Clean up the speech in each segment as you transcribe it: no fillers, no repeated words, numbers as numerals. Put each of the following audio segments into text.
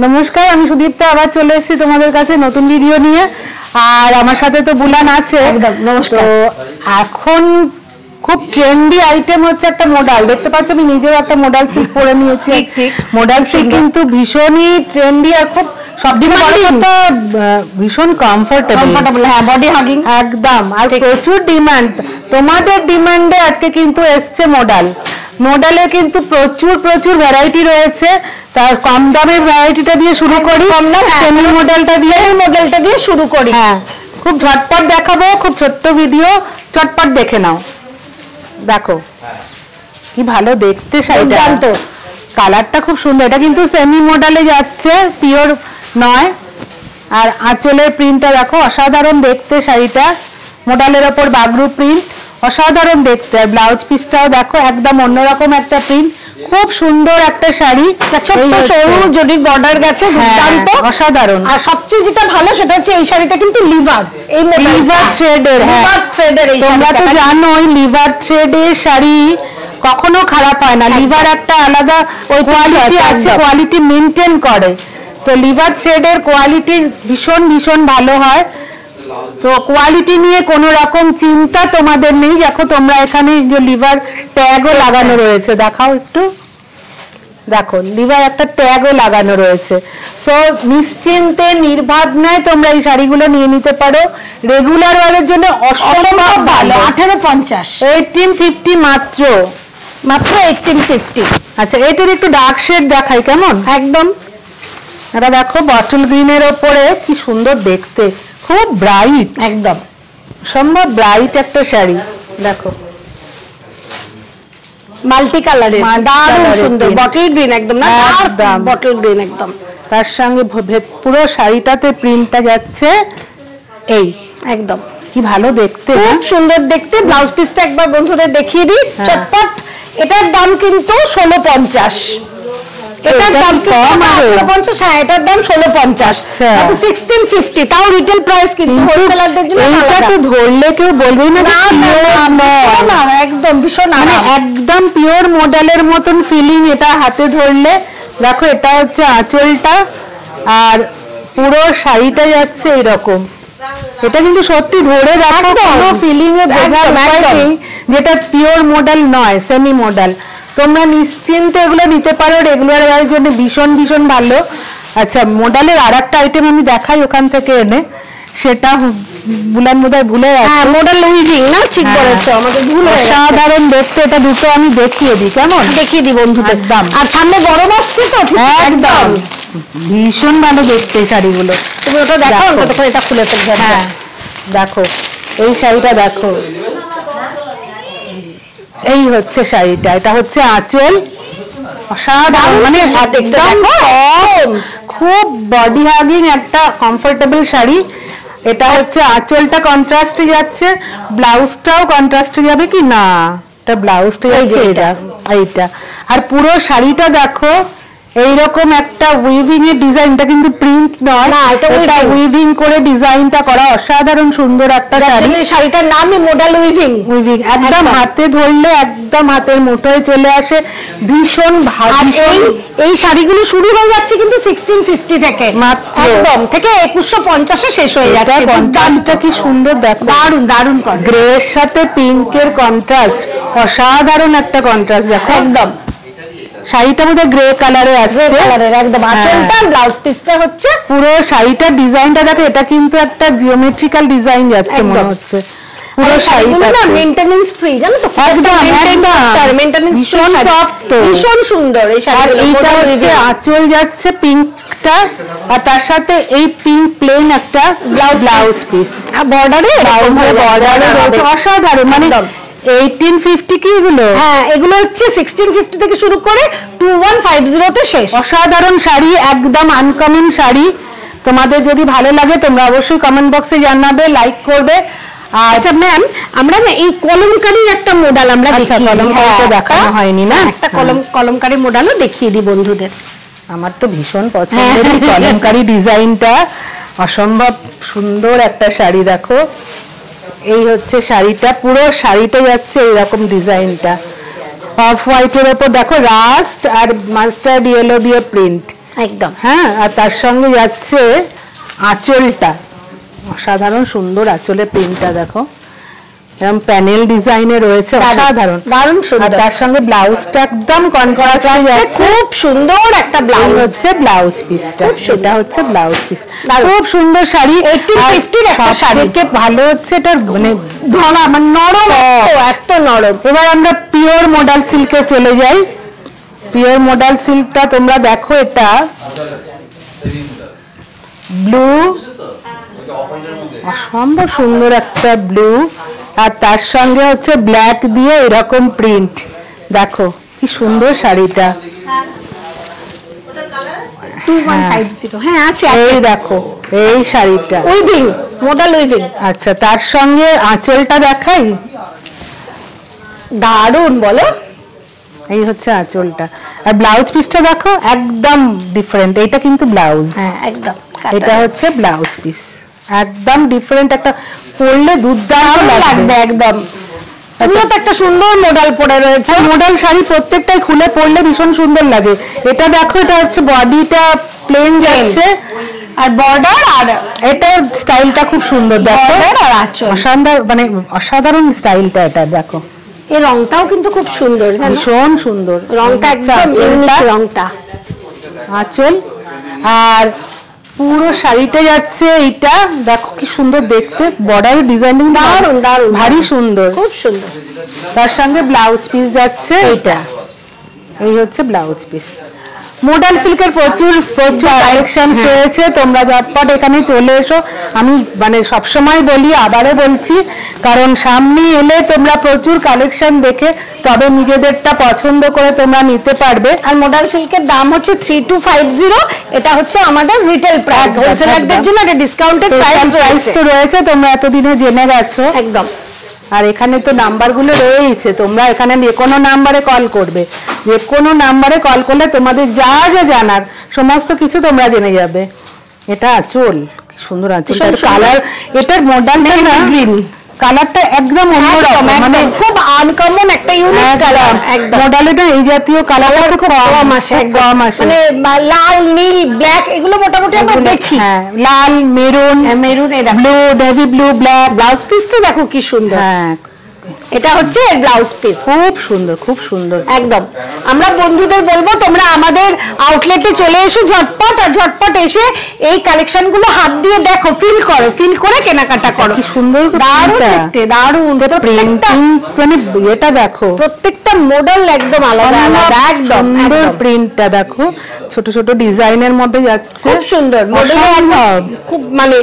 নমস্কার, আমি সুদীপ্তা আবার চলে এসেছি তোমাদের কাছে নতুন ভিডিও নিয়ে। আর আমার সাথে তো বুলান আছে। নমস্কার। এখন খুব ট্রেন্ডি আইটেম হচ্ছে একটা মডাল, দেখতে পাচ্ছ আমি নিজেও একটা মডাল সিল্ক পরে নিয়েছি। মডাল সিল্ক কিন্তু ভীষণই ট্রেন্ডি আর খুব সবদিকে ভীষণ কমফোর্টেবল। হ্যাঁ, বডি হাগিং একদম। আর প্রচুর ডিমান্ড, তোমাদের ডিমান্ডে আজকে কিন্তু এসছে মডাল। মডেলে কিন্তু প্রচুর প্রচুর ভ্যারাইটি রয়েছে। তার কম দামের ভ্যারাইটিটা দিয়ে শুরু করি, সেমি মডেলটা দিয়ে শুরু করি। হ্যাঁ, খুব ঝটপট দেখাবো, খুব ছোট্ট ভিডিও, চটপট দেখে নাও। দেখো কি ভালো দেখতে শাড়িটা, তো কালারটা খুব সুন্দর। এটা কিন্তু সেমি মডেলে যাচ্ছে, পিওর নয়। আর আঁচলের প্রিন্টটা দেখো, অসাধারণ দেখতে শাড়িটা। মডেলের ওপর বাগরু প্রিন্ট, অসাধারণ দেখতে। আর ব্লাউজ পিসটাও দেখো, একদম অন্যরকম একটা প্রিন্ট, খুব সুন্দর একটা শাড়ি। ছোট্ট সরু জরির বর্ডার গেছে, দুর্দান্ত, অসাধারণ। আর সবচেয়ে যেটা ভালো সেটা হচ্ছে এই শাড়িটা কিন্তু লিভার, এই লিভার থ্রেডের। লিভার থ্রেডের, তোমরা তো জানোই লিভার থ্রেডের শাড়ি কখনো খারাপ হয় না। লিভার একটা আলাদা ওই কোয়ালিটি আছে, কোয়ালিটি মেনটেন করে। তো লিভার থ্রেডের কোয়ালিটি ভীষণ ভীষণ ভালো হয়। তো কোয়ালিটি নিয়ে কোনো রকম চিন্তা তোমাদের নেই। দেখো তোমরা এখানে যে লিভার ট্যাগও লাগানো রয়েছে, দেখাও একটু। দেখো লিভার একটা ট্যাগও লাগানো রয়েছে। সো নিশ্চিন্তে নির্ভাবনায় তোমরা এই শাড়িগুলো নিয়ে নিতে পারো। রেগুলার ওয়ারের জন্য অসম্ভব ভালো। 1850, 1850 মাত্র 1850। আচ্ছা, এটার একটু ডার্ক শেড দেখাই কেমন। একদম এটা দেখো বটল গ্রিনের ওপরে কি সুন্দর দেখতে, খুব ব্রাইট, একদম সম্ভব ব্রাইট একটা শাড়ি। দেখো মাল্টি কালারের, দারুণ সুন্দর বটল গ্রিন, একদম না বটল গ্রিন একদম। তার সঙ্গে পুরো শাড়িটাতে প্রিন্টটা যাচ্ছে এই, একদম কি ভালো দেখতে, খুব সুন্দর দেখতে। ব্লাউজ পিসটা একবার বন্ধুদের দেখিয়ে দিই চটপট। এটার দাম কিন্তু 1650। এটার দাম কম, 1650। হ্যাঁ, এটার দাম 1650, 1650। তাও রিটেল প্রাইস কিন্তু হোলসেলারদের জন্য। এটা তো ধরলে কেউ বলবেই না না, একদম ভীষণ, মানে একদম পিওর মডেলের মতন ফিলিং এটা হাতে ধরলে। দেখো এটা হচ্ছে আঁচলটা, আর পুরো শাড়িটা যাচ্ছে এরকম। এটা কিন্তু সত্যি ধরে রাখো, কোনো ফিলিং এ বোঝার উপায় নেই যেটা পিওর মডেল নয়, সেমি মডেল। তোমরা নিশ্চিন্তে এগুলো নিতে পারো, রেগুলার ওয়ারের জন্য ভীষণ ভীষণ ভালো। আচ্ছা, মডেলের আর একটা আইটেম আমি দেখাই ওখান থেকে এনে, সেটা বুলান বোধহয় ভুলে গেছে। হ্যাঁ, মডেল উইভিং না, ঠিক বলেছো, আমাদের ভুল হয়ে গেছে। সাধারণ দেখতে এটা দুটো আমি দেখিয়ে দিই কেমন, দেখিয়ে দিই বন্ধুদের। দাম আর সামনে গরম আসছে তো, একদম ভীষণ ভালো দেখতে শাড়িগুলো। তুমি ওটা দেখো, এটা খুলে ফেলবে। হ্যাঁ দেখো এই শাড়িটা দেখো, এই হচ্ছে শাড়িটা। এটা হচ্ছে আঁচল, অসাধারণ, মানে একদম খুব বডি হাগিং একটা কমফোর্টেবল শাড়ি। এটা হচ্ছে আঁচলটা কন্ট্রাস্টে যাচ্ছে, ব্লাউজটাও কন্ট্রাস্টে যাবে কি না, এটা ব্লাউজটা যাচ্ছে এইটা। আর পুরো শাড়িটা দেখো এইরকম একটা উইভিং এর ডিজাইনটা, কিন্তু প্রিন্ট নয়, এটা উইভিং করে ডিজাইনটা করা, অসাধারণ সুন্দর একটা শাড়ি। শাড়িটার নামই মডেল উইভিং। একদম হাতে ধরলে একদম হাতের মুঠোয় চলে আসে, ভীষণ ভালো। এই শাড়িগুলো শুরু হয়ে যাচ্ছে কিন্তু 1650 থেকে, একদম থেকে 2150-এ শেষ হয়ে যাচ্ছে। কন্ট্রাস্টটা কি সুন্দর দেখো, দারুণ দারুণ। গ্রের সাথে পিঙ্কের কন্ট্রাস্ট, অসাধারণ একটা কন্ট্রাস্ট দেখো। একদম শাড়িটা বোধহয় গ্রে কালারে আসছে, একদম আঁচলটা, ব্লাউজ পিসটা হচ্ছে পুরো শাড়িটার ডিজাইনটা দেখো। এটা কিন্তু একটা জিওমেট্রিক্যাল ডিজাইন যাচ্ছে মনে হচ্ছে পুরো শাড়িটা, না মেইনটেনেন্স ফ্রি, জানো তো, একদম মেইনটেনেন্স ভীষণ সফট, ভীষণ সুন্দর এই শাড়ি। আর এইটা হচ্ছে আঁচল যাচ্ছে পিঙ্কটা, আর তার সাথে এই পিঙ্ক প্লেন একটা ব্লাউজ পিস, বর্ডারে অসাধারণ, মানে 1850 কি এগুলো? হ্যাঁ, এগুলো হচ্ছে 1650 থেকে শুরু করে 2150-তে শেষ। অসাধারণ শাড়ি, একদম আনকমন শাড়ি। তোমাদের যদি ভালো লাগে তোমরা অবশ্যই কমেন্ট বক্সে জানাবে, লাইক করবে। আচ্ছা ম্যাম, আমরা না এই কলমকারীর একটা মডেল আমরা দেখানো হয়নি না, একটা কলমকারী মডেলও দেখিয়ে দিই বন্ধুদের। আমার তো ভীষণ পছন্দের কলমকারী ডিজাইনটা, অসম্ভব সুন্দর একটা শাড়ি। দেখো এই হচ্ছে শাড়িটা, পুরো শাড়িটা যাচ্ছে এইরকম ডিজাইনটা, অফ হোয়াইটের ওপর দেখো রাস্ট আর মাস্টার্ড ইয়েলো দিয়ে প্রিন্ট, একদম। হ্যাঁ, আর তার সঙ্গে যাচ্ছে আঁচলটা, অসাধারণ সুন্দর আঁচলের প্রিন্টটা দেখো, এরকম প্যানেল ডিজাইনে রয়েছে, অসাধারণ, দারুণ সুন্দর। তার সঙ্গে ব্লাউজটা একদম কন্ট্রাস্টে যাচ্ছে, খুব সুন্দর একটা ব্লাউজ হচ্ছে ব্লাউজ পিসটা, সেটা হচ্ছে ব্লাউজ পিস, খুব সুন্দর শাড়ি। 1850 একটা শাড়ি, ভালো হচ্ছে এটা মানে ধরা মানে নরম, এত নরম। এবার আমরা পিওর মডাল সিল্কে চলে যাই। পিওর মডাল সিল্কটা তোমরা দেখো, এটা ব্লু, অসম্ভব সুন্দর একটা ব্লু, আর তার সঙ্গে হচ্ছে ব্ল্যাক দিয়ে এরকম প্রিন্ট, দেখো কি সুন্দর শাড়িটা। 2150, হ্যাঁ আছে, এই দেখো এই শাড়িটা উইভিং, মডাল উইভিং। আচ্ছা, তার সঙ্গে আঁচলটা দেখাই, দারুণ বলো। এই হচ্ছে আঁচলটা, আর ব্লাউজ পিসটা দেখো একদম ডিফারেন্ট, এটা কিন্তু ব্লাউজ, হ্যাঁ একদম, এটা হচ্ছে ব্লাউজ পিস, একদম ডিফারেন্ট, একটা পরলে দুর্দান্ত লাগবে একদম। একটা সুন্দর মডেল পরে রয়েছে, মডেল শাড়ি প্রত্যেকটাই খুলে পরলে ভীষণ সুন্দর লাগে। এটা দেখো, এটা হচ্ছে বডিটা প্লেন যাচ্ছে, আর বর্ডার, আর এটার স্টাইলটা খুব সুন্দর, দেখো আর আঁচল, অসাধারণ মানে অসাধারণ স্টাইলটা, এটা দেখো, এই রংটাও কিন্তু খুব সুন্দর, ভীষণ সুন্দর রংটা, একদম ইউনিক রংটা, আঁচল। আর পুরো শাড়িটা যাচ্ছে এইটা, দেখো কি সুন্দর দেখতে, বর্ডার ডিজাইনিং দারুণ দারুণ, ভারী সুন্দর, খুব সুন্দর। তার সঙ্গে ব্লাউজ পিস যাচ্ছে এইটা, এই হচ্ছে ব্লাউজ পিস। মডাল সিল্কের প্রচুর প্রচুর কালেকশন রয়েছে, তোমরা ঝটপট এখানে চলে এসো। আমি মানে সবসময় বলি, আবারও বলছি, কারণ সামনে এলে তোমরা প্রচুর কালেকশন দেখে তবে নিজেদেরটা পছন্দ করে তোমরা নিতে পারবে। আর মডাল সিল্কের দাম হচ্ছে 3250, এটা হচ্ছে আমাদের রিটেল প্রাইস, হোলসেলারদের জন্য একটা ডিসকাউন্টেড প্রাইস তো রয়েছে, তোমরা এতদিনে জেনে গেছো একদম। আর এখানে তো নাম্বারগুলো রয়েছে, তোমরা এখানে যে কোনো নাম্বারে কল করবে, যে কোনো নাম্বারে কল করলে তোমাদের যা যা জানার সমস্ত কিছু তোমরা জেনে যাবে। এটা আঁচল, কি সুন্দর আঁচল, কালার, এটার মডেলটা না গ্রিন কালারটা একদম অন্যরকম, মানে খুব আনকমন একটা ইউনিক কালার, একদম মডেলে না এই জাতীয় কালারটা খুব কম আসে, কম আসে, মানে লাল নীল ব্ল্যাক এগুলো মোটামুটি আমরা দেখি, হ্যাঁ লাল মেরুন, মেরুন, এটা blue, navy blue, black. Blouse পিসটা দেখো কি সুন্দর, হ্যাঁ এটা হচ্ছে ব্লাউজ পিস, খুব সুন্দর, খুব সুন্দর একদম। আমরা বন্ধুদের বলবো তোমরা আমাদের আউটলেটে চলে এসো ঝটপট, আর ঝটপট এসে এই কালেকশন গুলো হাত দিয়ে দেখো, ফিল করো, ফিল করে কেনাকাটা করো। কি সুন্দর, দারুণ দেখতে, দারুণ প্রিন্টিং, মানে এটা দেখো প্রত্যেকটা মডেল একদম আলাদা আলাদা, একদম সুন্দর প্রিন্টটা দেখো, ছোট ছোট ডিজাইনের মধ্যে যাচ্ছে, খুব সুন্দর মডেল, খুব মানে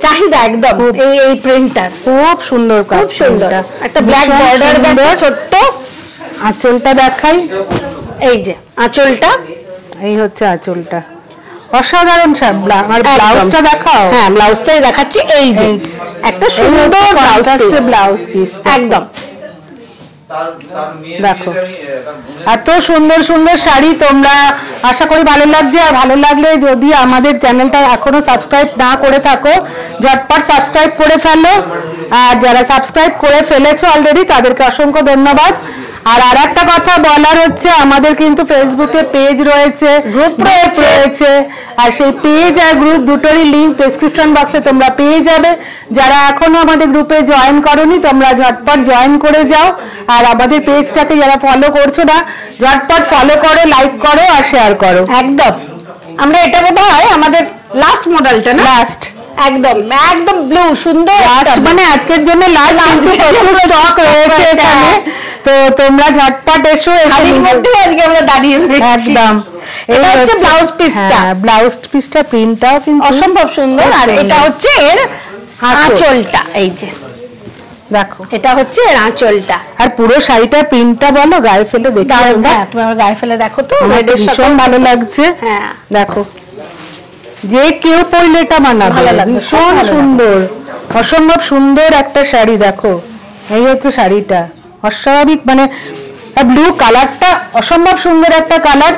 চাহিদা একদম এই প্রিন্টটা, খুব সুন্দর, খুব সুন্দর। একটা ব্ল্যাক বর্ডার দেখো, ছোট্ট আঁচলটা দেখাই, এই যে আঁচলটা, এই হচ্ছে আঁচলটা, অসাধারণ। আর ব্লাউজটা দেখাও, হ্যাঁ ব্লাউজটাই দেখাচ্ছি, এই যে একটা সুন্দর ব্লাউজ পিস একদম, দেখো এত সুন্দর সুন্দর শাড়ি। তোমরা আশা করি ভালো লাগছে, আর ভালো লাগলে যদি আমাদের চ্যানেলটা এখনো সাবস্ক্রাইব না করে থাকো ঝটপট সাবস্ক্রাইব করে ফেলো, আর যারা সাবস্ক্রাইব করে ফেলেছো অলরেডি তাদেরকে অসংখ্য ধন্যবাদ। আর আরেকটা কথা বলার হচ্ছে, আমাদের কিন্তু ফেসবুকে পেজ রয়েছে, গ্রুপ রয়েছে, আর সেই পেজ আর গ্রুপ দুটোরই লিংক ডেসক্রিপশন বক্সে তোমরা পেয়ে যাবে। যারা এখনো আমাদের গ্রুপে জয়েন করোনি তোমরা ঝটপট জয়েন করে যাও, আর আমাদের পেজটাকে যারা ফলো করছো না ঝটপট ফলো করো, লাইক করো আর শেয়ার করো। একদম। আমরা এটা বোধহয় আমাদের লাস্ট মডেলটা না, লাস্ট একদম একদম ব্লু সুন্দর, লাস্ট মানে আজকের জন্য লাস্ট, প্রচুর স্টক রয়েছে এখানে, তো তোমরা ঝটপট এসো, এর মধ্যে আজকে আমরা দাঁড়িয়ে একদম। এটা হচ্ছে ব্লাউজ পিসটা, ব্লাউজ পিসটা প্রিন্টটাও কিন্তু অসম্ভব সুন্দর, আর এটা হচ্ছে এর আঁচলটা, এই যে দেখো এটা হচ্ছে এর আঁচলটা, আর পুরো শাড়িটা প্রিন্টটা বলো, গায়ে ফেলে দেখো, তুমি আমার গায়ে ফেলে দেখো তো, ভীষণ ভালো লাগছে। হ্যাঁ দেখো, যে কেউ পরলে এটা মানাবে, ভীষণ সুন্দর, অসম্ভব সুন্দর একটা শাড়ি। দেখো এই হচ্ছে শাড়িটা, অস্বাভাবিক, মানে ব্লু কালারটা অসম্ভব সুন্দর একটা কালার।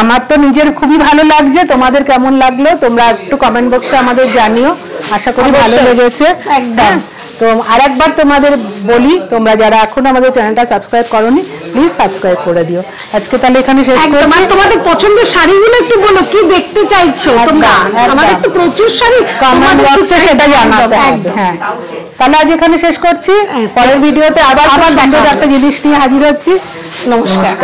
আমার তো নিজের খুবই ভালো লাগছে, তোমাদের কেমন লাগলো তোমরা একটু কমেন্ট বক্সে আমাদের জানিও, আশা করি ভালো লেগেছে। একদম। তো তো আরেকবার তোমাদের বলি, তোমরা যারা এখন আমাদের চ্যানেলটা সাবস্ক্রাইব করোনি প্লিজ সাবস্ক্রাইব করে দিও। আজকে তাহলে এখানে শেষ করছি। মানে তোমাদের পছন্দের শাড়িগুলো একটু বলো, কি দেখতে চাইছো তোমরা? আমাদের তো প্রচুর শাড়ি, কমেন্ট বক্সে সেটা জানাতে হবে। হ্যাঁ, তাহলে আজ এখানে শেষ করছি। পরের ভিডিওতে আবার সুন্দর একটা জিনিস নিয়ে হাজির হচ্ছি। নমস্কার।